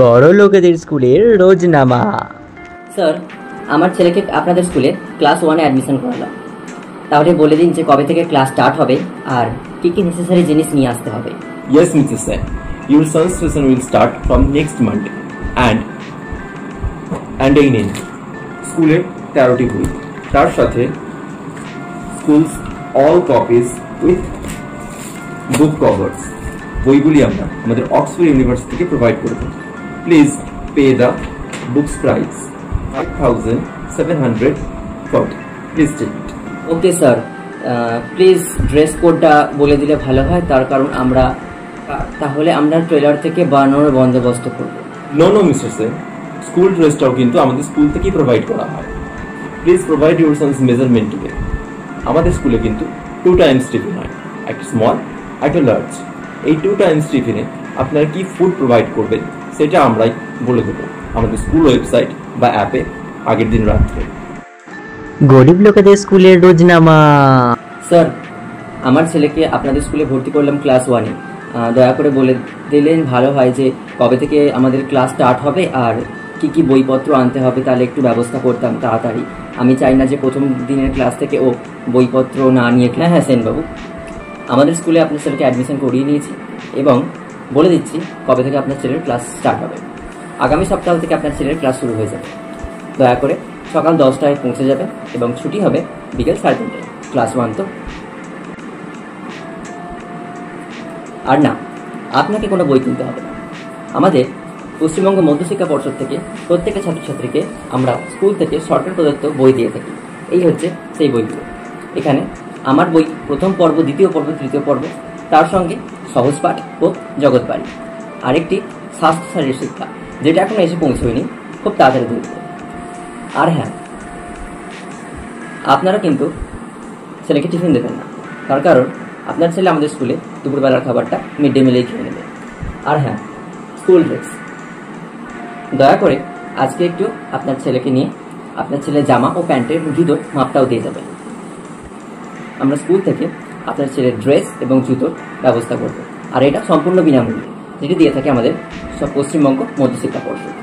বড় লোকেদের স্কুলের রোজনামা। স্যার, আমার ছেলেকে আপনাদের স্কুলে ক্লাস 1-এ অ্যাডমিশন করালাম। তাহলে বলে দিন যে কবে থেকে ক্লাস স্টার্ট হবে আর কি কি নেসেসারি জিনিস নিয়ে আসতে হবে। Yes, Mr. Sen. Your son's session will start from next Monday and again স্কুলের 13টি বই, তার সাথে schools all copies with book covers. বইগুলি আমরা আমাদের অক্সফোর্ড ইউনিভার্সিটি থেকে প্রোভাইড করব। Please pay the books price 5740। Please take it. Okay sir, please dress কোডটা বলে দিলে ভালো হয়, তার কারণ তাহলে আমরা ট্রেলার থেকে বানানোর বন্দোবস্ত করব। নো মিস্টার সেন, স্কুল ড্রেসটাও কিন্তু আমাদের স্কুল থেকেই প্রোভাইড করা হয়। Please provide your sons measurement today. আমাদের স্কুলে কিন্তু 2 টাইমস টিফিন হয়, একটা স্মল একটা লার্জ। এই 2 টাইমস টিফিনে আপনারা কি ফুড প্রোভাইড করবেন সেটা আমরাই বলে দেবো আমাদের স্কুল ওয়েবসাইট বা অ্যাপে আগের দিন রাত্রে। গরিব লোকেদের স্কুলের রোজনামা। স্যার, আমার ছেলেকে আপনাদের স্কুলে ভর্তি করলাম ক্লাস 1-এ। দয়া করে বলে দিলেন ভালো হয় যে কবে থেকে আমাদের ক্লাস স্টার্ট হবে আর কি কি বইপত্র আনতে হবে, তাহলে একটু ব্যবস্থা করতাম তাড়াতাড়ি। আমি চাই না যে প্রথম দিনের ক্লাস থেকে ও বইপত্র না নিয়ে। হ্যাঁ সেনবাবু, আমাদের স্কুলে আপনার ছেলেকে অ্যাডমিশন করিয়ে নিয়েছি এবং বলে দিচ্ছি কবে থেকে আপনার ছেলের ক্লাস স্টার্ট হবে। আগামী সপ্তাহ থেকে আপনার ছেলের ক্লাস শুরু হয়ে যাবে। দয়া করে সকাল 10টায় পৌঁছে যাবে এবং ছুটি হবে বিকেল 3:30টায়। ক্লাস 1 তো। আর না, আপনাকে কোনো বই কিনতে হবে না। আমাদের পশ্চিমবঙ্গ মধ্যশিক্ষা পর্ষদ থেকে প্রত্যেকটা ছাত্রছাত্রীকে আমরা স্কুল থেকে সরকার প্রদত্ত বই দিয়ে থাকি। এই হচ্ছে সেই বইগুলো। এখানে আমার বই প্রথম পর্ব, দ্বিতীয় পর্ব, তৃতীয় পর্ব, তার সঙ্গে সহজ পাঠ ও জগৎবাড়ি, আরেকটি স্বাস্থ্য শারীরিক শিক্ষা যেটা এখনো এসে পৌঁছয়নি, খুব তাড়াতাড়ি ধরবে। আর হ্যাঁ, আপনারা কিন্তু ছেলেকে টিফিন দেবেন না, তার কারণ আপনার ছেলে আমাদের স্কুলে দুপুরবেলার খাবারটা মিড ডে মিলেই খেয়ে নেবে। আর হ্যাঁ, স্কুল ড্রেস দয়া করে আজকে একটু আপনার ছেলেকে নিয়ে আপনার ছেলের জামা ও প্যান্টের জুতোর মাপটাও দিয়ে যাবেন। আমরা স্কুল থেকে আপনার ছেলের ড্রেস এবং জুতোর ব্যবস্থা করব, আর এটা সম্পূর্ণ বিনামূল্যে, যেটি দিয়ে থাকে আমাদের সব পশ্চিমবঙ্গ মধ্যশিক্ষা পর্ষদ।